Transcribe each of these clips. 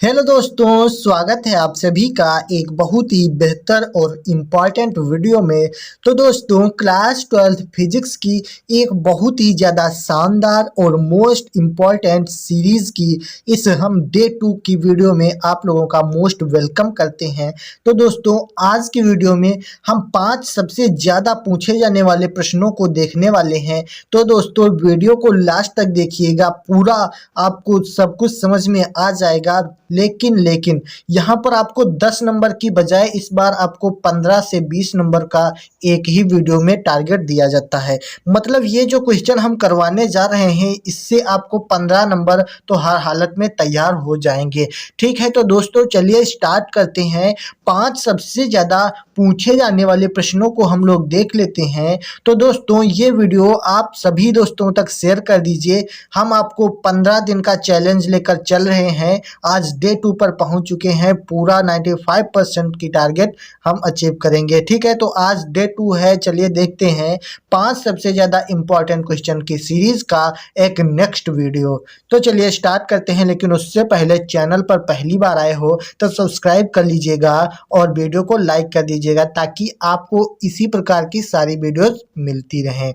Hello दोस्तों, स्वागत है आप सभी का एक बहुत ही बेहतर और इम्पॉर्टेंट वीडियो में। तो दोस्तों, क्लास 12 फिजिक्स की एक बहुत ही ज़्यादा शानदार और मोस्ट इम्पॉर्टेंट सीरीज़ की इस हम डे 2 की वीडियो में आप लोगों का मोस्ट वेलकम करते हैं। तो दोस्तों, आज की वीडियो में हम 5 सबसे ज़्यादा पूछे जाने वाले प्रश्नों को देखने वाले हैं। तो दोस्तों, वीडियो को लास्ट तक देखिएगा, पूरा आपको सब कुछ समझ में आ जाएगा। लेकिन यहाँ पर आपको 10 नंबर की बजाय इस बार आपको 15 से 20 नंबर का एक ही वीडियो में टारगेट दिया जाता है। मतलब ये जो क्वेश्चन हम करवाने जा रहे हैं, इससे आपको 15 नंबर तो हर हालत में तैयार हो जाएंगे। ठीक है, तो दोस्तों चलिए स्टार्ट करते हैं। 5 सबसे ज़्यादा पूछे जाने वाले प्रश्नों को हम लोग देख लेते हैं। तो दोस्तों, ये वीडियो आप सभी दोस्तों तक शेयर कर दीजिए। हम आपको 15 दिन का चैलेंज लेकर चल रहे हैं। आज डे 2 पर पहुंच चुके हैं, पूरा 95% की टारगेट हम अचीव करेंगे। ठीक है, तो आज डे 2 है। चलिए देखते हैं 5 सबसे ज़्यादा इम्पॉर्टेंट क्वेश्चन की सीरीज़ का एक नेक्स्ट वीडियो। तो चलिए स्टार्ट करते हैं, लेकिन उससे पहले चैनल पर पहली बार आए हो तो सब्सक्राइब कर लीजिएगा और वीडियो को लाइक कर दीजिएगा, ताकि आपको इसी प्रकार की सारी वीडियोस मिलती रहें।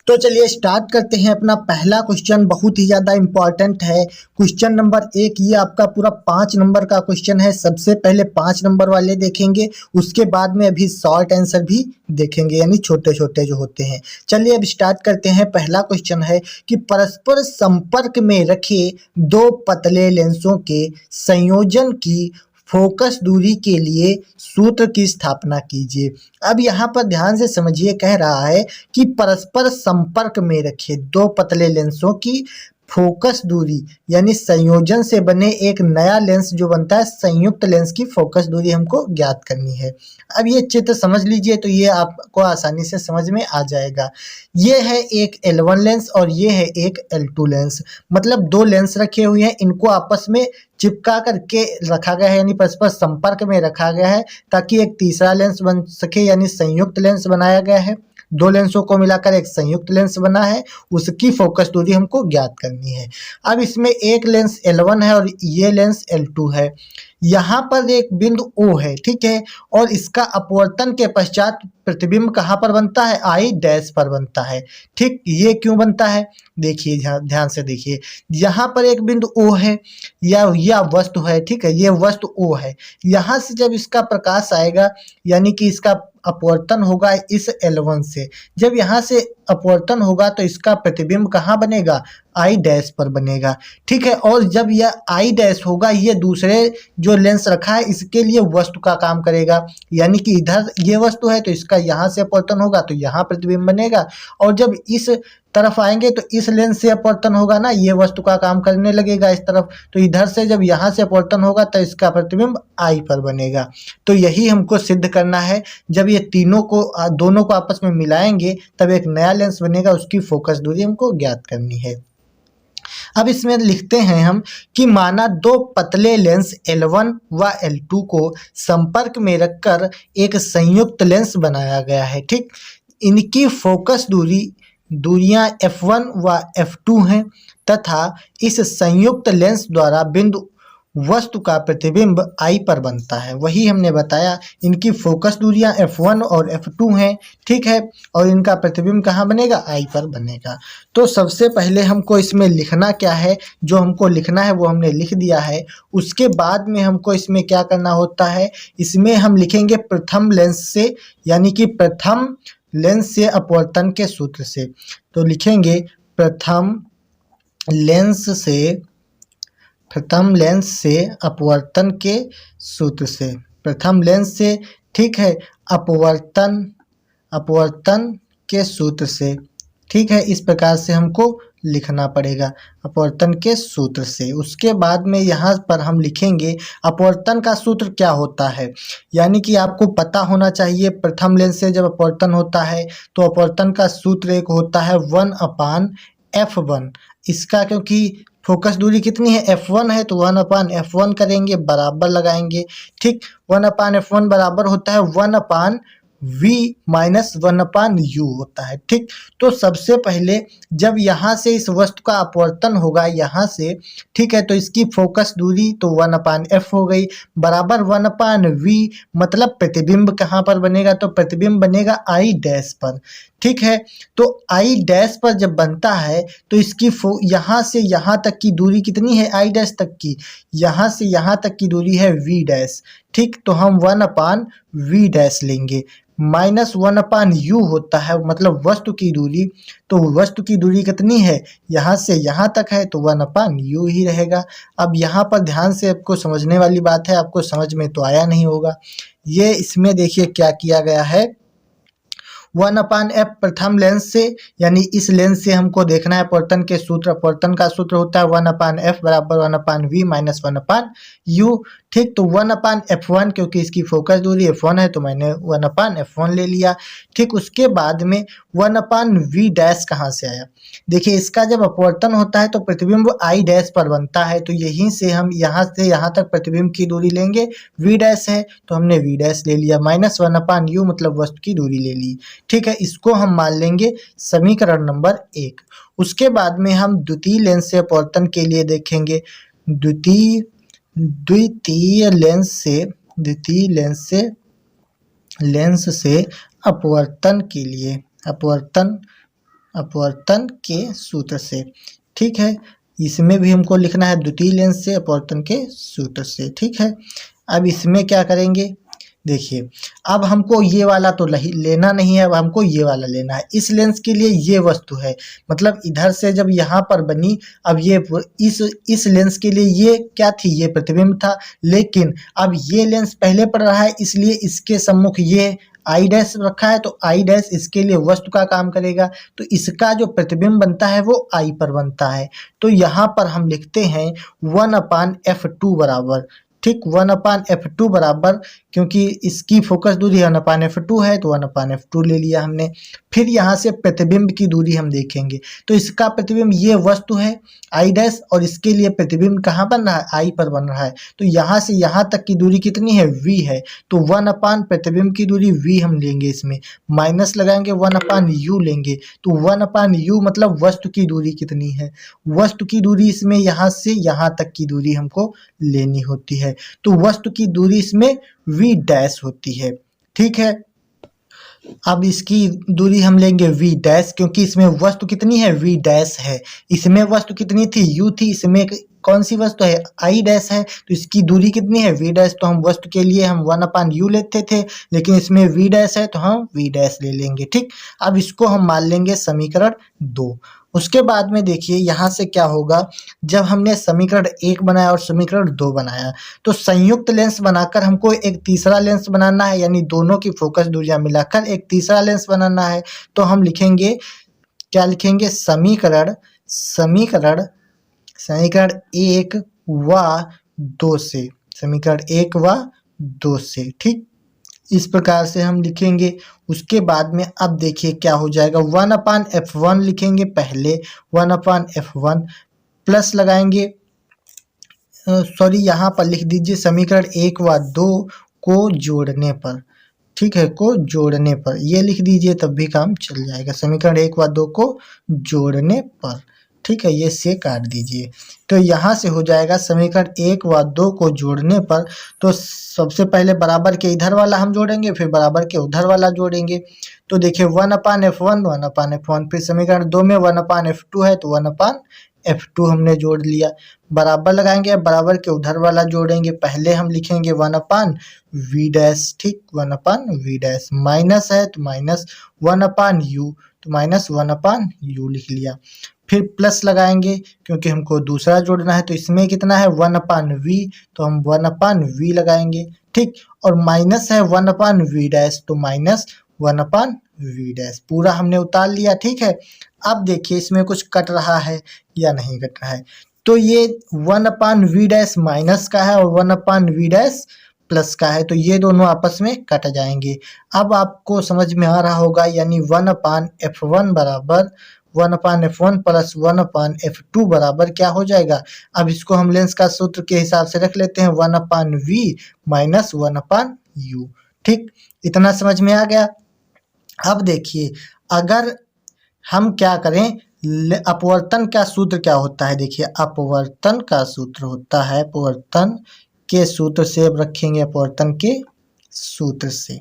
तो चलिए स्टार्ट करते हैं। अपना पहला क्वेश्चन बहुत ही ज़्यादा इम्पॉर्टेंट है। क्वेश्चन नंबर 1, ये आपका पूरा 5 नंबर का क्वेश्चन है। सबसे पहले 5 नंबर वाले देखेंगे, उसके बाद में अभी शॉर्ट आंसर भी देखेंगे, यानी छोटे छोटे जो होते हैं। चलिए अब स्टार्ट करते हैं। पहला क्वेश्चन है कि परस्पर संपर्क में रखे 2 पतले लेंसों के संयोजन की फोकस दूरी के लिए सूत्र की स्थापना कीजिए। अब यहाँ पर ध्यान से समझिए, कह रहा है कि परस्पर संपर्क में रखे 2 पतले लेंसों की फोकस दूरी यानी संयोजन से बने एक नया लेंस जो बनता है, संयुक्त लेंस की फोकस दूरी हमको ज्ञात करनी है। अब ये चित्र समझ लीजिए, तो ये आपको आसानी से समझ में आ जाएगा। ये है एक L1 लेंस और ये है एक L2 लेंस। मतलब 2 लेंस रखे हुए हैं, इनको आपस में चिपका करके रखा गया है, यानी परस्पर संपर्क में रखा गया है, ताकि एक तीसरा लेंस बन सके, यानी संयुक्त लेंस बनाया गया है। 2 लेंसों को मिलाकर एक संयुक्त लेंस बना है, उसकी फोकस दूरी हमको ज्ञात करनी है। अब इसमें एक लेंस L1 है और ये लेंस L2 है। यहाँ पर एक बिंदु O है, ठीक है, और इसका अपवर्तन के पश्चात प्रतिबिंब कहाँ पर बनता है? I डैश पर बनता है। ठीक, ये क्यों बनता है? देखिए, ध्यान से देखिए, यहाँ पर एक बिंदु O है, या वस्तु है, ठीक है, ये वस्तु O है। यहाँ से जब इसका प्रकाश आएगा, यानी कि इसका अपवर्तन होगा इस L1 से, जब यहाँ से अपवर्तन होगा तो इसका प्रतिबिंब कहाँ बनेगा? I डैश पर बनेगा। ठीक है, और जब यह I डैश होगा, ये दूसरे जो लेंस रखा है इसके लिए वस्तु का काम करेगा, यानी कि इधर ये वस्तु है तो इसका यहाँ से अपवर्तन होगा तो यहाँ प्रतिबिंब बनेगा, और जब इस तरफ आएंगे तो इस लेंस से अपवर्तन होगा ना, ये वस्तु का काम करने लगेगा इस तरफ, तो इधर से जब यहाँ से अपवर्तन होगा तो इसका प्रतिबिंब I पर बनेगा। तो यही हमको सिद्ध करना है। जब ये दोनों को आपस में मिलाएंगे तब एक नया लेंस बनेगा, उसकी फोकस दूरी हमको ज्ञात करनी है। अब इसमें लिखते हैं हम कि माना 2 पतले लेंस L1 व L2 को संपर्क में रखकर एक संयुक्त लेंस बनाया गया है। ठीक, इनकी फोकस दूरियां F1 व F2 हैं तथा इस संयुक्त लेंस द्वारा बिंदु वस्तु का प्रतिबिंब I पर बनता है। वही हमने बताया, इनकी फोकस दूरियां F1 और F2 हैं, ठीक है, और इनका प्रतिबिंब कहाँ बनेगा? I पर बनेगा। तो सबसे पहले हमको इसमें लिखना क्या है? जो हमको लिखना है वो हमने लिख दिया है। उसके बाद में हमको इसमें क्या करना होता है? इसमें हम लिखेंगे प्रथम लेंस से, यानी कि प्रथम लेंस से अपवर्तन के सूत्र से। तो लिखेंगे प्रथम लेंस से अपवर्तन के सूत्र से, प्रथम लेंस से, ठीक है, अपवर्तन के सूत्र से। ठीक है, इस प्रकार से हमको लिखना पड़ेगा, अपवर्तन के सूत्र से। उसके बाद में यहाँ पर हम लिखेंगे अपवर्तन का सूत्र क्या होता है, यानी कि आपको पता होना चाहिए। प्रथम लेंस से जब अपवर्तन होता है तो अपवर्तन का सूत्र एक होता है 1/F1। इसका क्योंकि फोकस दूरी कितनी है? F1 है, तो 1/F1 करेंगे, बराबर लगाएंगे। ठीक, 1/F1 बराबर होता है 1/1 v माइनस 1/u होता है। ठीक, तो सबसे पहले जब यहाँ से इस वस्तु का अपवर्तन होगा यहाँ से, ठीक है, तो इसकी फोकस दूरी तो 1/f हो गई बराबर 1/v, मतलब प्रतिबिंब कहाँ पर बनेगा, तो प्रतिबिंब बनेगा I डैश पर। ठीक है, तो I डैश पर जब बनता है तो इसकी यहाँ से यहाँ तक की दूरी कितनी है, I डैश तक की, यहाँ से यहाँ तक की दूरी है v डैश। ठीक, तो हम 1/v डैश लेंगे, माइनस 1/u होता है मतलब वस्तु की दूरी, तो वस्तु की दूरी कितनी है, यहाँ से यहाँ तक है तो 1/u ही रहेगा। अब यहाँ पर ध्यान से आपको समझने वाली बात है, आपको समझ में तो आया नहीं होगा। ये इसमें देखिए क्या किया गया है, 1/f प्रथम लेंस से, यानी इस लेंस से हमको देखना है अपवर्तन के सूत्र। अपवर्तन का सूत्र होता है 1/f बराबर 1/v माइनस 1/u। ठीक, तो 1/f1 क्योंकि इसकी फोकस दूरी f1 है तो मैंने 1/f1 ले लिया। ठीक, उसके बाद में 1/v डैश कहाँ से आया, देखिए इसका जब अपवर्तन होता है तो प्रतिबिंब I डैश पर बनता है, तो यहीं से हम यहाँ से यहाँ तक प्रतिबिंब की दूरी लेंगे, v डैश है तो हमने v डैश ले लिया, माइनस 1/u मतलब वस्तु की दूरी ले ली। ठीक है, इसको हम मान लेंगे समीकरण नंबर 1। उसके बाद में हम द्वितीय लेंस से अपवर्तन के लिए देखेंगे, द्वितीय लेंस से अपवर्तन के लिए, अपवर्तन के सूत्र से। ठीक है, इसमें भी हमको लिखना है द्वितीय लेंस से अपवर्तन के सूत्र से। ठीक है, अब इसमें क्या करेंगे, देखिए अब हमको ये वाला तो लेना नहीं है, अब हमको ये वाला लेना है। इस लेंस के लिए ये वस्तु है, मतलब इधर से जब यहाँ पर बनी, अब ये इस लेंस के लिए ये क्या थी, ये प्रतिबिंब था, लेकिन अब ये लेंस पहले पड़ रहा है इसलिए इसके सम्मुख ये I डैश रखा है, तो I डैश इसके लिए वस्तु का काम करेगा, तो इसका जो प्रतिबिंब बनता है वो I पर बनता है। तो यहाँ पर हम लिखते हैं 1/f2 बराबर, ठीक, 1/f2 बराबर, क्योंकि इसकी फोकस दूरी 1/f2 है तो 1/f2 ले लिया हमने। फिर यहाँ से प्रतिबिंब की दूरी हम देखेंगे, तो इसका प्रतिबिंब ये वस्तु है I डैश, और इसके लिए प्रतिबिंब कहाँ बन रहा है, I पर बन रहा है, तो यहाँ से यहाँ तक की दूरी कितनी है, v है, तो 1/ प्रतिबिंब की दूरी v हम लेंगे, इसमें माइनस लगाएंगे 1/u लेंगे, तो 1/u मतलब वस्तु की दूरी कितनी है, वस्तु की दूरी इसमें यहाँ से यहाँ तक की दूरी हमको लेनी होती है, तो वस्तु की दूरी इसमें v डैश होती है। ठीक है, अब इसकी दूरी हम लेंगे v डैश, क्योंकि इसमें वस्तु कितनी है, v डैश है, इसमें वस्तु कितनी थी, u थी, इसमें कौन सी वस्तु है, I डैश है, तो इसकी दूरी कितनी है, v डैश, तो हम वस्तु के लिए हम 1/u लेते थे, लेकिन इसमें v डैश है तो हम v डैश ले लेंगे। ठीक, अब इसको हम मान लेंगे समीकरण 2। उसके बाद में देखिए यहाँ से क्या होगा, जब हमने समीकरण 1 बनाया और समीकरण 2 बनाया, तो संयुक्त लेंस बनाकर हमको एक तीसरा लेंस बनाना है, यानी दोनों की फोकस दूरियां मिलाकर एक तीसरा लेंस बनाना है। तो हम लिखेंगे, क्या लिखेंगे, समीकरण 1 व 2 से, समीकरण 1 व 2 से। ठीक, इस प्रकार से हम लिखेंगे। उसके बाद में अब देखिए क्या हो जाएगा, 1/f1 लिखेंगे पहले, 1/f1 प्लस लगाएंगे, सॉरी यहाँ पर लिख दीजिए समीकरण 1 व 2 को जोड़ने पर, ठीक है, को जोड़ने पर, ये लिख दीजिए तब भी काम चल जाएगा, समीकरण 1 व 2 को जोड़ने पर। ठीक है, ये से काट दीजिए, तो यहाँ से हो जाएगा समीकरण 1 व 2 को जोड़ने पर, तो सबसे पहले बराबर के इधर वाला हम जोड़ेंगे, फिर बराबर के उधर वाला जोड़ेंगे। तो देखिए 1/f1 1/f1, फिर समीकरण 2 में 1/f2 है तो 1/f2 हमने जोड़ लिया, बराबर लगाएंगे, बराबर के उधर वाला जोड़ेंगे, पहले हम लिखेंगे 1/v डैश, ठीक, 1/v डैश, माइनस है तो माइनस 1/u, तो माइनस 1/u लिख लिया, फिर प्लस लगाएंगे क्योंकि हमको दूसरा जोड़ना है, तो इसमें कितना है 1/v, तो हम 1/v लगाएंगे। ठीक, और माइनस है 1/v डैश, तो माइनस 1/v डैश, पूरा हमने उतार लिया। ठीक है, अब देखिए इसमें कुछ कट रहा है या नहीं कट रहा है, तो ये 1/v डैश माइनस का है और 1/v डैश प्लस का है, तो ये दोनों आपस में कट जाएंगे। अब आपको समझ में आ रहा होगा, यानी 1/f1 बराबर 1/f1 प्लस 1/f2 बराबर क्या हो जाएगा, अब इसको हम लेंस का सूत्र के हिसाब से रख लेते हैं, 1/v माइनस 1/u। ठीक, इतना समझ में आ गया। अब देखिए, अगर हम क्या करें, अपवर्तन का सूत्र क्या होता है, देखिए अपवर्तन का सूत्र होता है, अपवर्तन के सूत्र से अब रखेंगे, अपवर्तन के सूत्र से,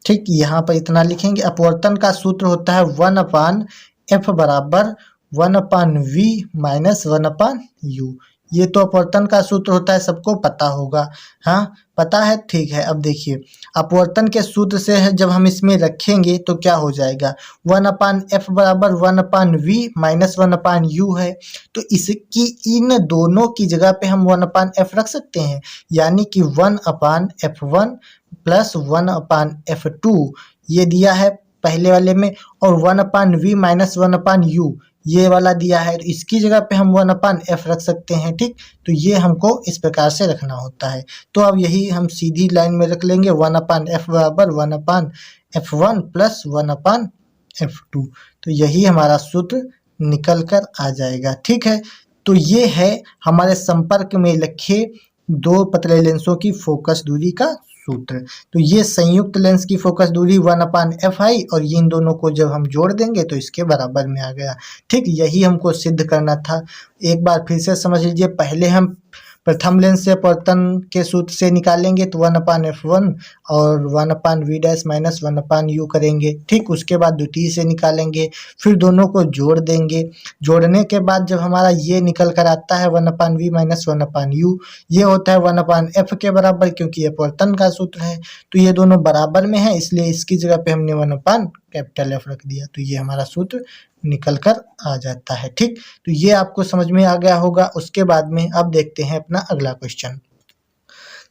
ठीक, यहाँ पर इतना लिखेंगे। अपवर्तन का सूत्र होता है 1/f बराबर 1/v माइनस 1/u। ये तो अपवर्तन का सूत्र होता है, सबको पता होगा, हाँ पता है, ठीक है। अब देखिए, अपवर्तन के सूत्र से है जब हम इसमें रखेंगे तो क्या हो जाएगा, 1/f बराबर 1/v माइनस 1/u है, तो इसकी इन दोनों की जगह पे हम 1/f रख सकते हैं, यानी कि 1/f1 प्लस 1/f2 ये दिया है पहले वाले में, और 1/v माइनस 1/u ये वाला दिया है, तो इसकी जगह पे हम 1/f रख सकते हैं, ठीक। तो ये हमको इस प्रकार से रखना होता है। तो अब यही हम सीधी लाइन में रख लेंगे, 1/f बराबर 1/f1 प्लस 1/f2, तो यही हमारा सूत्र निकल कर आ जाएगा, ठीक है। तो ये है हमारे संपर्क में रखे दो पतले लेंसों की फोकस दूरी का सूत्र। तो ये संयुक्त लेंस की फोकस दूरी 1/f आई, और इन दोनों को जब हम जोड़ देंगे तो इसके बराबर में आ गया, ठीक। यही हमको सिद्ध करना था। एक बार फिर से समझ लीजिए, पहले हम प्रथम लेंस से अपवर्तन के सूत्र से निकालेंगे तो 1/f1 और 1/v डैश माइनस 1/u करेंगे, ठीक। उसके बाद द्वितीय से निकालेंगे, फिर दोनों को जोड़ देंगे। जोड़ने के बाद जब हमारा ये निकल कर आता है 1/v माइनस 1/u, ये होता है 1/f के बराबर, क्योंकि ये अपवर्तन का सूत्र है। तो ये दोनों बराबर में है, इसलिए इसकी जगह पे हमने 1/F रख दिया, तो ये हमारा सूत्र निकल कर आ जाता है, ठीक। तो ये आपको समझ में आ गया होगा। उसके बाद में अब देखते हैं अपना अगला क्वेश्चन।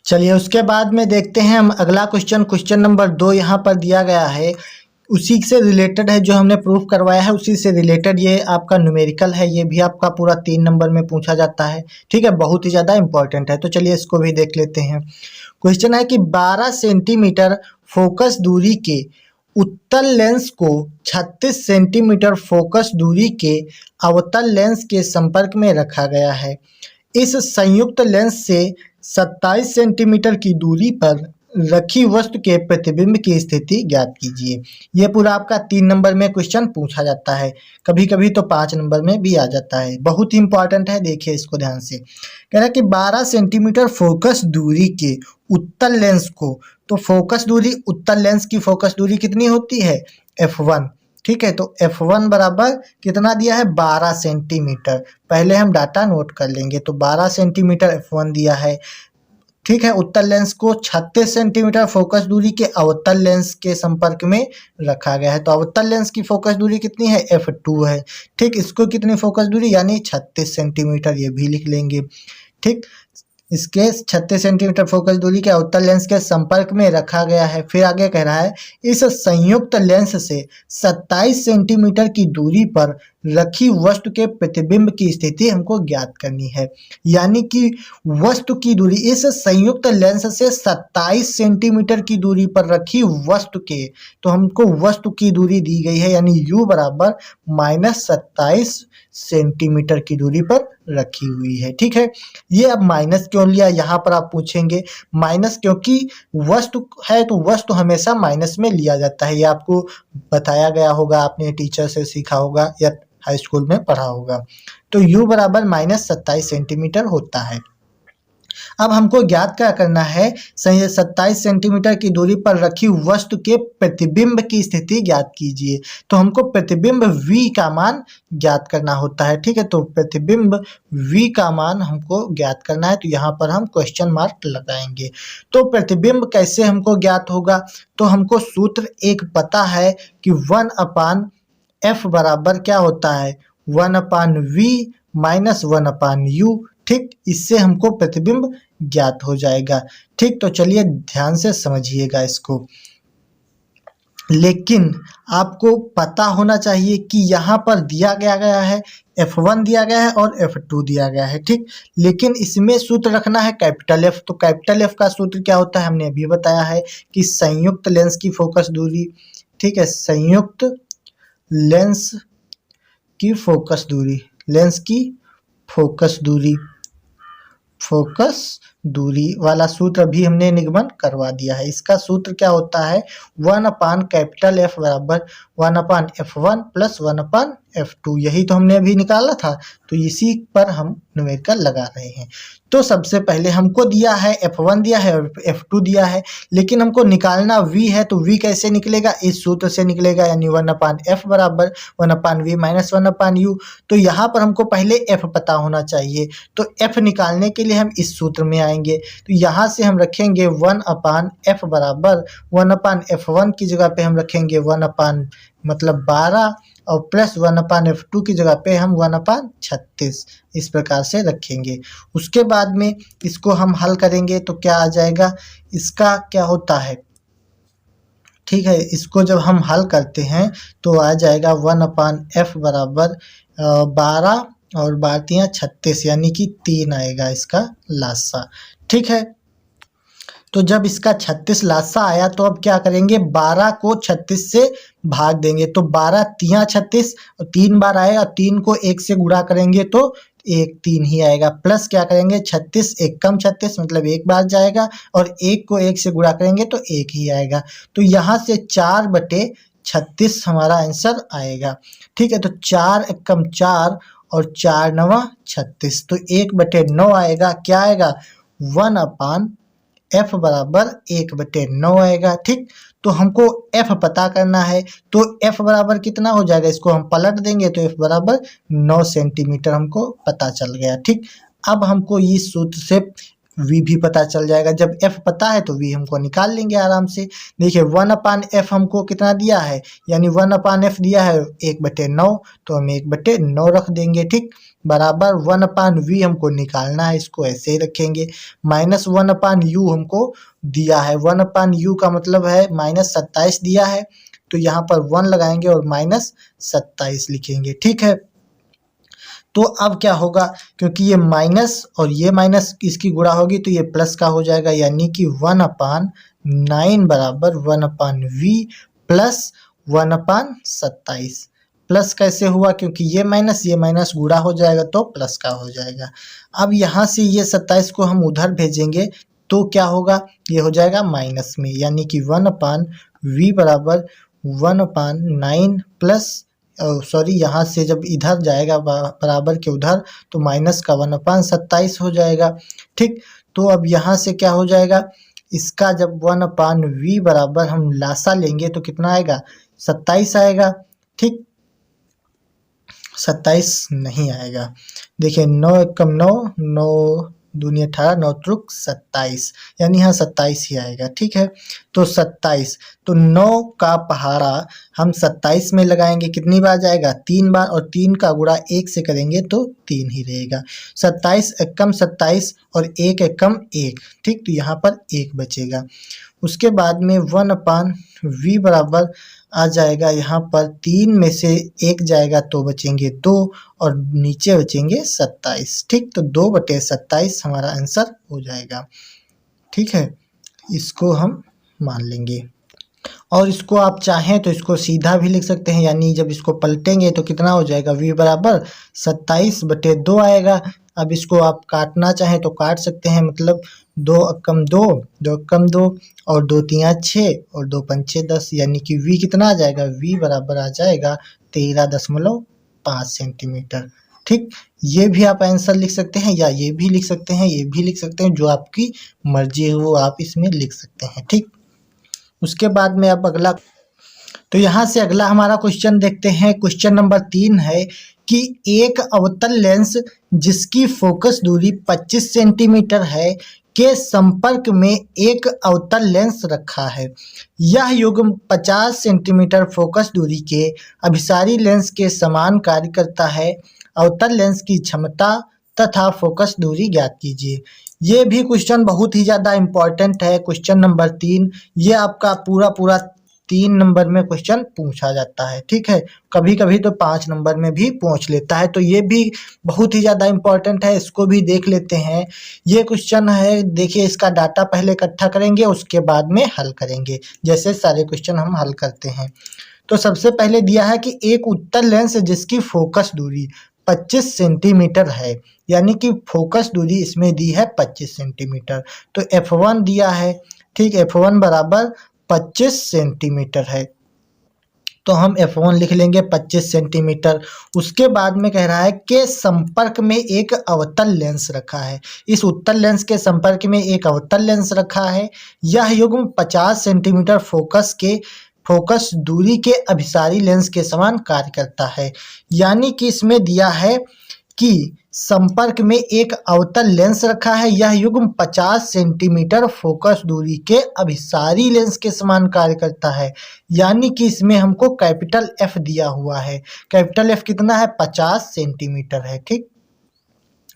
चलिए, उसके बाद में देखते हैं हम अगला क्वेश्चन, क्वेश्चन नंबर 2 यहाँ पर दिया गया है, उसी से रिलेटेड है, जो हमने प्रूफ करवाया है उसी से रिलेटेड ये आपका न्यूमेरिकल है। ये भी आपका पूरा 3 नंबर में पूछा जाता है, ठीक है, बहुत ही ज़्यादा इंपॉर्टेंट है। तो चलिए इसको भी देख लेते हैं। क्वेश्चन है कि 12 सेंटीमीटर फोकस दूरी के उत्तल लेंस को 36 सेंटीमीटर फोकस दूरी के अवतल लेंस के संपर्क में रखा गया है। इस संयुक्त लेंस से 27 सेंटीमीटर की दूरी पर रखी वस्तु के प्रतिबिंब की स्थिति ज्ञात कीजिए। ये पूरा आपका 3 नंबर में क्वेश्चन पूछा जाता है, कभी कभी तो 5 नंबर में भी आ जाता है, बहुत ही इंपॉर्टेंट है, देखिए इसको ध्यान से। कह रहा है कि 12 सेंटीमीटर फोकस दूरी के उत्तल लेंस को, तो फोकस दूरी, उत्तल लेंस की फोकस दूरी कितनी होती है, f1, ठीक है। तो f1 बराबर कितना दिया है, 12 सेंटीमीटर। पहले हम डाटा नोट कर लेंगे, तो 12 सेंटीमीटर f1 दिया है, ठीक है। उत्तल लेंस को 36 सेंटीमीटर फोकस दूरी के अवतल लेंस के संपर्क में रखा गया है, तो अवतल लेंस की फोकस दूरी कितनी है, f2 है, ठीक। इसको कितनी फोकस दूरी, यानी 36 सेंटीमीटर, ये भी लिख लेंगे, ठीक। इसके 36 सेंटीमीटर फोकस दूरी के अवतल लेंस के संपर्क में रखा गया है। फिर आगे कह रहा है, इस संयुक्त लेंस से 27 सेंटीमीटर की दूरी पर रखी वस्तु के प्रतिबिंब की स्थिति हमको ज्ञात करनी है। यानी कि वस्तु की दूरी, इस संयुक्त लेंस से 27 सेंटीमीटर की दूरी पर रखी वस्तु के, तो हमको वस्तु की दूरी दी गई है, यानी u बराबर -27 सेंटीमीटर की दूरी पर रखी हुई है, ठीक है। ये अब माइनस क्यों लिया, यहाँ पर आप पूछेंगे। माइनस क्योंकि वस्तु है, तो वस्तु हमेशा माइनस में लिया जाता है, ये आपको बताया गया होगा, आपने टीचर से सीखा होगा या हाई स्कूल में पढ़ा होगा। तो u बराबर -27 सेंटीमीटर होता है। अब हमको ज्ञात क्या करना है, 27 सेंटीमीटर की दूरी पर रखी वस्तु के प्रतिबिंब की स्थिति ज्ञात कीजिए। तो हमको प्रतिबिंब v का मान ज्ञात करना होता है, ठीक है। तो प्रतिबिंब v का मान हमको ज्ञात करना है, तो यहाँ पर हम क्वेश्चन मार्क लगाएंगे। तो प्रतिबिंब कैसे हमको ज्ञात होगा, तो हमको सूत्र एक पता है कि 1/f बराबर क्या होता है, 1/v माइनस 1/u, ठीक। इससे हमको प्रतिबिंब ज्ञात हो जाएगा, ठीक। तो चलिए ध्यान से समझिएगा इसको। लेकिन आपको पता होना चाहिए कि यहाँ पर दिया गया है, f1 दिया गया है और f2 दिया गया है, ठीक। लेकिन इसमें सूत्र रखना है कैपिटल F। तो कैपिटल F का सूत्र क्या होता है, हमने अभी बताया है कि संयुक्त लेंस की फोकस दूरी, ठीक है, संयुक्त लेंस की फोकस दूरी, लेंस की फोकस दूरी, फोकस दूरी वाला सूत्र भी हमने निगमन करवा दिया है। इसका सूत्र क्या होता है, 1/F बराबर 1/F1 प्लस 1/F2, यही तो हमने अभी निकाला था, तो इसी पर हम न्यूमेरिकल लगा रहे हैं। तो सबसे पहले हमको दिया है F1 दिया है और F2 दिया है, लेकिन हमको निकालना V है, तो V कैसे निकलेगा, इस सूत्र से निकलेगा, यानी 1/F बराबर 1/V माइनस 1/U। तो यहाँ पर हमको पहले F पता होना चाहिए, तो F निकालने के लिए हम इस सूत्र में आएंगे। तो यहाँ से हम रखेंगे 1/F बराबर 1/F1 की जगह पे हम रखेंगे 1 मतलब 12 और प्लस 1/F2 की जगह पे हम 1/36 इस प्रकार से रखेंगे। उसके बाद में इसको हम हल करेंगे तो क्या आ जाएगा, इसका क्या होता है, ठीक है, इसको जब हम हल करते हैं तो आ जाएगा 1/F बराबर 12 और 12 36, यानी कि 3 आएगा इसका लासा। ठीक है, तो जब इसका 36 लासा आया तो अब क्या करेंगे, 12 को 36 से भाग देंगे, तो 12 तिया 36 और 3 बार आएगा, 3 को 1 से गुणा करेंगे तो 1 3 ही आएगा, प्लस क्या करेंगे 36 1 कम 36 मतलब 1 बार जाएगा, और 1 को 1 से गुणा करेंगे तो 1 ही आएगा। तो यहाँ से 4/36 हमारा आंसर आएगा। ठीक है, तो 4 1 कम 4 और 4 9 36, तो 1/9 आएगा, क्या आएगा 1/F बराबर 1/9 आएगा। ठीक, तो हमको F पता करना है, तो F बराबर कितना हो जाएगा, इसको हम पलट देंगे तो F बराबर 9 सेंटीमीटर हमको पता चल गया। ठीक, अब हमको इस सूत्र से V भी पता चल जाएगा, जब F पता है तो V हमको निकाल लेंगे आराम से। देखिए 1/F हमको कितना दिया है, यानी 1/F दिया है 1/9, तो हम 1/9 रख देंगे। ठीक, बराबर 1/V हमको निकालना है, इसको ऐसे ही रखेंगे, माइनस 1/U हमको दिया है, 1/U का मतलब है -27 दिया है, तो यहाँ पर 1 लगाएंगे और -27 लिखेंगे। ठीक है, तो अब क्या होगा, क्योंकि ये माइनस और ये माइनस इसकी गुणा होगी तो ये प्लस का हो जाएगा, यानी कि 1/9 बराबर 1/V प्लस 1/27। प्लस कैसे हुआ, क्योंकि ये माइनस गुणा हो जाएगा तो प्लस का हो जाएगा। अब यहाँ से ये 27 को हम उधर भेजेंगे तो क्या होगा, ये हो जाएगा माइनस में, यानी कि 1/V बराबर 1/9 प्लस सॉरी, यहाँ से जब इधर जाएगा बराबर के उधर तो माइनस का 1/27 हो जाएगा। ठीक, तो अब यहाँ से क्या हो जाएगा, इसका जब 1/V बराबर हम लासा लेंगे तो कितना आएगा 27 आएगा। ठीक, 27 नहीं आएगा, देखिए 9 1 कम 9 9 दूनी 18 9 त्रुक 27, यानी यहाँ 27 ही आएगा। ठीक है, तो 27, तो 9 का पहाड़ा हम 27 में लगाएंगे, कितनी बार जाएगा 3 बार, और 3 का गुणा 1 से करेंगे तो 3 ही रहेगा। 27 1 कम 27 और 1 1 कम 1। ठीक, तो यहाँ पर 1 बचेगा। उसके बाद में 1/V बराबर आ जाएगा, यहाँ पर 3 में से 1 जाएगा तो बचेंगे 2 और नीचे बचेंगे 27। ठीक, तो 2/27 हमारा आंसर हो जाएगा। ठीक है, इसको हम मान लेंगे, और इसको आप चाहें तो इसको सीधा भी लिख सकते हैं, यानी जब इसको पलटेंगे तो कितना हो जाएगा, V बराबर 27/2 आएगा। अब इसको आप काटना चाहें तो काट सकते हैं, मतलब 2 कम 2 2 कम 2 और 2 तिया 6 और 2 पंचे 10, यानी कि V कितना आ जाएगा, V बराबर आ जाएगा 13.5 सेंटीमीटर। ठीक, ये भी आप आंसर लिख सकते हैं, या ये भी लिख सकते हैं, ये भी लिख सकते हैं, जो आपकी मर्जी है वो आप इसमें लिख सकते हैं। ठीक, उसके बाद में अब अगला, तो यहाँ से अगला हमारा क्वेश्चन देखते हैं। क्वेश्चन नंबर 3 है कि एक अवतल लेंस जिसकी फोकस दूरी 25 सेंटीमीटर है के संपर्क में एक अवतल लेंस रखा है। यह युग्म 50 सेंटीमीटर फोकस दूरी के अभिसारी लेंस के समान कार्य करता है। अवतल लेंस की क्षमता तथा फोकस दूरी ज्ञात कीजिए। ये भी क्वेश्चन बहुत ही ज़्यादा इम्पोर्टेंट है। क्वेश्चन नंबर 3, ये आपका पूरा 3 नंबर में क्वेश्चन पूछा जाता है। ठीक है, कभी कभी तो 5 नंबर में भी पूछ लेता है, तो ये भी बहुत ही ज़्यादा इम्पोर्टेंट है, इसको भी देख लेते हैं। ये क्वेश्चन है, देखिए इसका डाटा पहले इकट्ठा करेंगे, उसके बाद में हल करेंगे, जैसे सारे क्वेश्चन हम हल करते हैं। तो सबसे पहले दिया है कि एक उत्तल लेंस जिसकी फोकस दूरी 25 सेंटीमीटर है, यानी कि फोकस दूरी इसमें दी है 25 सेंटीमीटर। तो F1 दिया है, ठीक, F1 बराबर 25 सेंटीमीटर है, तो हम F1 लिख लेंगे 25 सेंटीमीटर। उसके बाद में कह रहा है कि संपर्क में एक अवतल लेंस रखा है। इस उत्तल लेंस के संपर्क में एक अवतल लेंस रखा है। यह युग्म 50 सेंटीमीटर फोकस दूरी के अभिसारी लेंस के समान कार्य करता है। यानी कि इसमें दिया है कि संपर्क में एक अवतल लेंस रखा है, यह युग्म 50 सेंटीमीटर फोकस दूरी के अभिसारी लेंस के समान कार्य करता है। यानी कि इसमें हमको कैपिटल F दिया हुआ है। कैपिटल F कितना है? 50 सेंटीमीटर है, ठीक।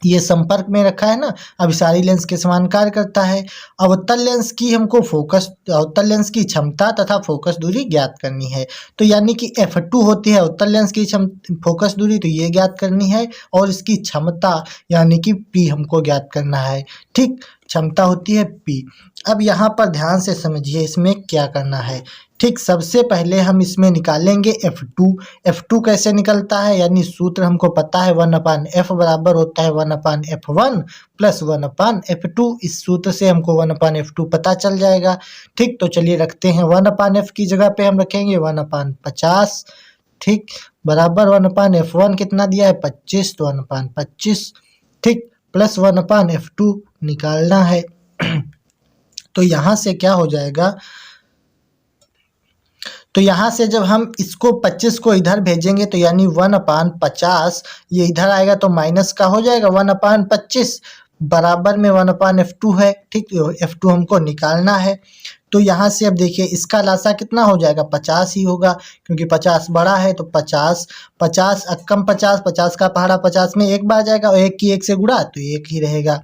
ये संपर्क में रखा है ना, अभिसारी लेंस के समान कार्य करता है। अवतल लेंस की क्षमता तथा फोकस दूरी ज्ञात करनी है। तो यानी कि F2 होती है अवतल लेंस की फोकस दूरी, तो ये ज्ञात करनी है, और इसकी क्षमता यानी कि P हमको ज्ञात करना है, ठीक। क्षमता होती है P। अब यहाँ पर ध्यान से समझिए इसमें क्या करना है, ठीक। सबसे पहले हम इसमें निकालेंगे F2। F2 कैसे निकलता है, यानी सूत्र हमको पता है 1/f बराबर होता है 1/f1 प्लस 1/f2। इस सूत्र से हमको 1/f2 पता चल जाएगा, ठीक। तो चलिए रखते हैं 1/f की जगह पे हम रखेंगे 1/50, ठीक, बराबर 1/f1 कितना दिया है 25, तो 1/25, ठीक, प्लस 1/f2 निकालना है। तो यहाँ से क्या हो जाएगा, तो यहाँ से जब हम इसको 25 को इधर भेजेंगे तो यानी 1/50 ये इधर आएगा तो माइनस का हो जाएगा 1/25 बराबर में 1/f2 है, ठीक। F2 हमको निकालना है। तो यहाँ से अब देखिए इसका लासा कितना हो जाएगा 50 ही होगा, क्योंकि 50 बड़ा है, तो 50 अक्कम 50 का पहाड़ा 50 में एक बार जाएगा, और एक की एक से गुणा तो एक ही रहेगा।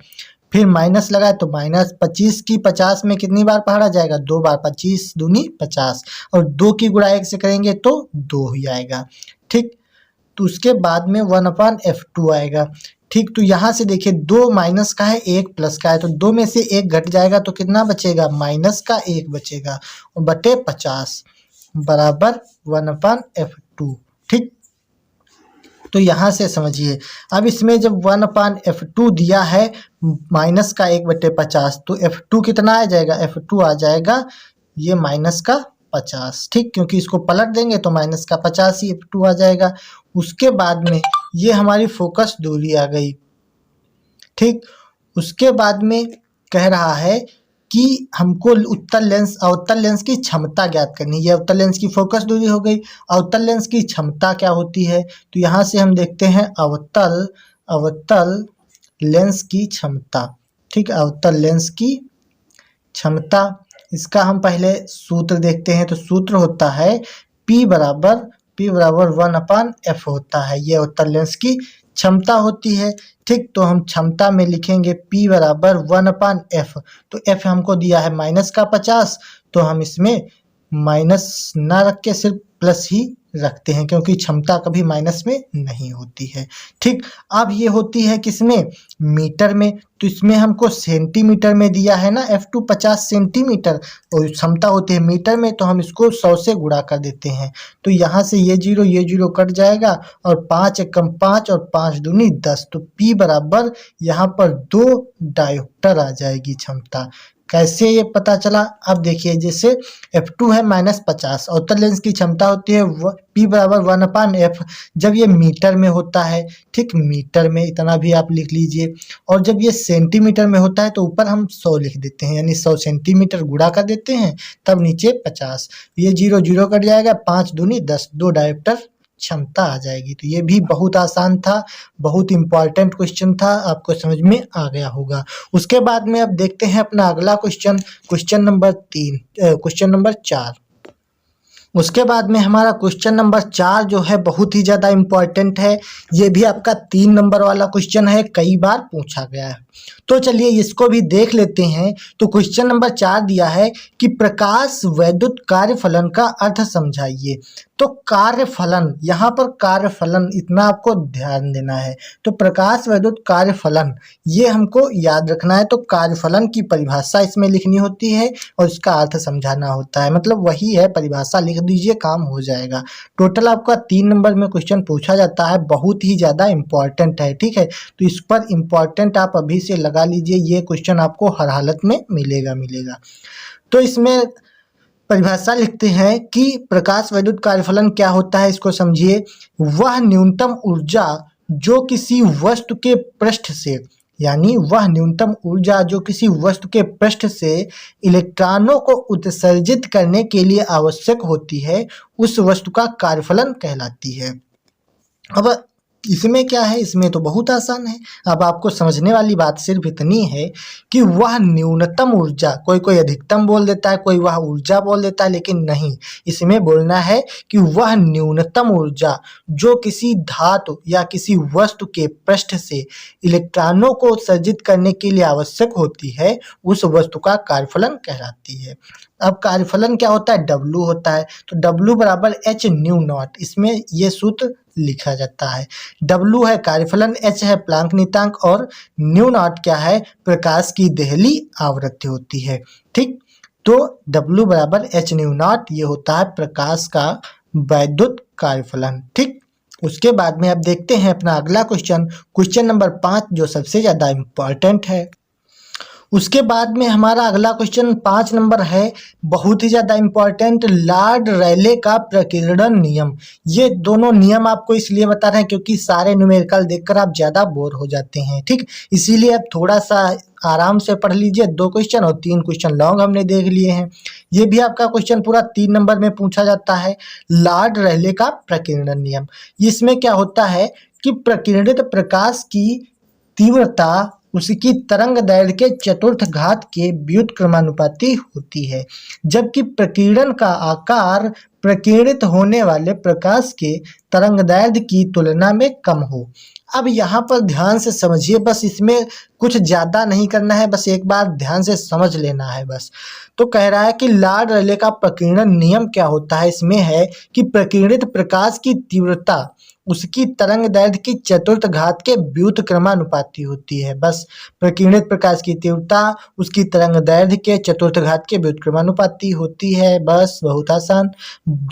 फिर माइनस लगाए तो माइनस 25 की 50 में कितनी बार पहाड़ा जाएगा 2 बार, 25 दूनी 50, और 2 की गुणा 1 से करेंगे तो 2 ही आएगा, ठीक। तो उसके बाद में 1/f2 आएगा, ठीक। तो यहाँ से देखिए 2 माइनस का है 1 प्लस का है, तो 2 में से 1 घट जाएगा तो कितना बचेगा माइनस का 1 बचेगा, और बटे 50 बराबर 1/f2, ठीक। तो यहाँ से समझिए अब इसमें जब 1/f2 दिया है माइनस का 1/50, तो F2 कितना आ जाएगा, F2 आ जाएगा ये माइनस का 50, ठीक, क्योंकि इसको पलट देंगे तो माइनस का 50 ही F2 आ जाएगा। उसके बाद में ये हमारी फोकस दूरी आ गई, ठीक। उसके बाद में कह रहा है कि हमको अवतल लेंस की क्षमता ज्ञात करनी है। ये अवतल लेंस की फोकस दूरी हो गई। अवतल लेंस की क्षमता क्या होती है, तो यहाँ से हम देखते हैं अवतल लेंस की क्षमता, ठीक। अवतल लेंस की क्षमता, इसका हम पहले सूत्र देखते हैं। तो सूत्र होता है P बराबर 1/f होता है, ये अवतल लेंस की क्षमता होती है, ठीक। तो हम क्षमता में लिखेंगे P बराबर 1/f। तो F हमको दिया है माइनस का 50, तो हम इसमें माइनस ना रख के सिर्फ प्लस ही रखते हैं, क्योंकि क्षमता कभी माइनस में नहीं होती है, ठीक। अब ये होती है किसमें, मीटर में, तो इसमें हमको सेंटीमीटर में दिया है ना F2 50 सेंटीमीटर, और क्षमता होती है मीटर में, तो हम इसको 100 से गुणा कर देते हैं। तो यहाँ से ये जीरो कट जाएगा, और 5 एकम 5 और 5 दूनी 10, तो P बराबर यहाँ पर 2 डायोप्टर आ जाएगी क्षमता। कैसे ये पता चला, अब देखिए जैसे F2 है -50, अवतल लेंस की क्षमता होती है P बराबर 1/f, जब ये मीटर में होता है, ठीक, मीटर में इतना भी आप लिख लीजिए, और जब ये सेंटीमीटर में होता है तो ऊपर हम 100 लिख देते हैं, यानी 100 सेंटीमीटर गुणा कर देते हैं, तब नीचे 50, ये जीरो कट जाएगा, 5 दूनी 10, 2 डायोप्टर क्षमता आ जाएगी। तो ये भी बहुत आसान था, बहुत इंपॉर्टेंट क्वेश्चन था, आपको समझ में आ गया होगा। उसके बाद में अब देखते हैं अपना अगला क्वेश्चन नंबर 4। उसके बाद में हमारा क्वेश्चन नंबर 4 जो है बहुत ही ज़्यादा इम्पॉर्टेंट है। ये भी आपका 3 नंबर वाला क्वेश्चन है, कई बार पूछा गया है, तो चलिए इसको भी देख लेते हैं। तो क्वेश्चन नंबर 4 दिया है कि प्रकाश वैद्युत कार्यफलन का अर्थ समझाइए। तो कार्यफलन, यहाँ पर कार्यफलन इतना आपको ध्यान देना है। तो प्रकाश वैद्युत कार्यफलन ये हमको याद रखना है। तो कार्यफलन की परिभाषा इसमें लिखनी होती है और इसका अर्थ समझाना होता है, मतलब वही है, परिभाषा लिख दीजिए, काम हो जाएगा। टोटल आपका 3 नंबर में क्वेश्चन पूछा जाता है, बहुत ही ज़्यादा इम्पॉर्टेंट है, ठीक है। तो इस पर इम्पॉर्टेंट आप अभी से लगा लीजिए, ये क्वेश्चन आपको हर हालत में मिलेगा। तो इसमें परिभाषा लिखते हैं कि प्रकाश वैद्युत कार्यफलन क्या होता है, इसको समझिए। वह न्यूनतम ऊर्जा जो किसी वस्तु के पृष्ठ से, यानी वह न्यूनतम ऊर्जा जो किसी वस्तु के पृष्ठ से इलेक्ट्रॉनों को उत्सर्जित करने के लिए आवश्यक होती है, उस वस्तु का कार्यफलन कहलाती है। अब इसमें क्या है, इसमें तो बहुत आसान है। अब आपको समझने वाली बात सिर्फ इतनी है कि वह न्यूनतम ऊर्जा, कोई अधिकतम बोल देता है, कोई वह ऊर्जा बोल देता है, लेकिन नहीं, इसमें बोलना है कि वह न्यूनतम ऊर्जा जो किसी धातु या किसी वस्तु के पृष्ठ से इलेक्ट्रॉनों को उत्सर्जित करने के लिए आवश्यक होती है, उस वस्तु का कार्यफलन कहलाती है। अब कार्यफलन क्या होता है, W होता है। तो W बराबर h न्यू नॉट, इसमें ये सूत्र लिखा जाता है। W है कार्यफलन, h है प्लांक नियतांक और न्यू नॉट क्या है, प्रकाश की देहली आवृत्ति होती है, ठीक। तो W बराबर h न्यू नॉट, ये होता है प्रकाश का वैद्युत कार्यफलन, ठीक। उसके बाद में अब देखते हैं अपना अगला क्वेश्चन नंबर 5, जो सबसे ज़्यादा इम्पॉर्टेंट है। उसके बाद में हमारा अगला क्वेश्चन 5 नंबर है, बहुत ही ज़्यादा इम्पॉर्टेंट, लॉर्ड रेले का प्रकीर्णन नियम। ये दोनों नियम आपको इसलिए बता रहे हैं क्योंकि सारे न्यूमेरिकल देखकर आप ज़्यादा बोर हो जाते हैं, ठीक। इसीलिए अब थोड़ा सा आराम से पढ़ लीजिए। 2 क्वेश्चन और 3 क्वेश्चन लॉन्ग हमने देख लिए हैं। ये भी आपका क्वेश्चन पूरा 3 नंबर में पूछा जाता है, लॉर्ड रेले का प्रकीर्णन नियम। इसमें क्या होता है कि प्रकीर्णित प्रकाश की तीव्रता उसकी तरंग दैर्घ्य के चतुर्थ घात के व्युत्क्रमानुपाती होती है, जबकि प्रकीर्णन का आकार प्रकीर्णित होने वाले प्रकाश के तरंग दैर्घ्य की तुलना में कम हो। अब यहाँ पर ध्यान से समझिए, बस इसमें कुछ ज़्यादा नहीं करना है, बस एक बार ध्यान से समझ लेना है बस। तो कह रहा है कि लॉर्ड रेले का प्रकीर्णन नियम क्या होता है, इसमें है कि प्रकीर्णित प्रकाश की तीव्रता उसकी तरंग दैर्घ्य की चतुर्थ घात के व्युत्क्रमानुपाती होती है। बस प्रकीर्णित प्रकाश की तीव्रता उसकी तरंग दैर्घ्य के चतुर्थ घात के व्युत्क्रमानुपाती होती है, बस, बहुत आसान।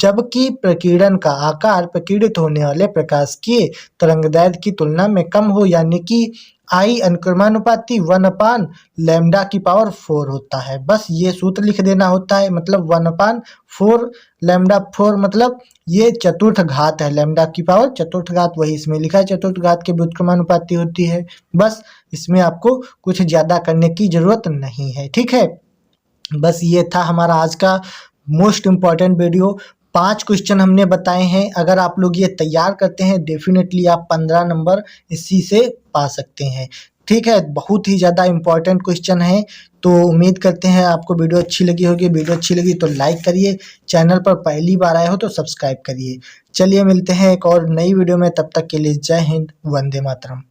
जबकि प्रकीर्णन का आकार प्रकीर्णित होने वाले प्रकाश के तरंग दैर्घ्य की तुलना में कम हो, यानी कि I अनुक्रमानुपाती 1/λ⁴ होता है। बस ये सूत्र लिख देना होता है, मतलब 1/4 मतलब ये चतुर्थ घात है, λ⁴ चतुर्थ घात, वही इसमें लिखा है, चतुर्थ घात के व्युत्क्रमानुपाती होती है। बस इसमें आपको कुछ ज़्यादा करने की ज़रूरत नहीं है, ठीक है। बस ये था हमारा आज का मोस्ट इम्पॉर्टेंट वीडियो। 5 क्वेश्चन हमने बताए हैं, अगर आप लोग ये तैयार करते हैं डेफिनेटली आप 15 नंबर इसी से पा सकते हैं, ठीक है। बहुत ही ज़्यादा इम्पॉर्टेंट क्वेश्चन है। तो उम्मीद करते हैं आपको वीडियो अच्छी लगी होगी। वीडियो अच्छी लगी तो लाइक करिए, चैनल पर पहली बार आए हो तो सब्सक्राइब करिए। चलिए मिलते हैं एक और नई वीडियो में, तब तक के लिए जय हिंद, वंदे मातरम।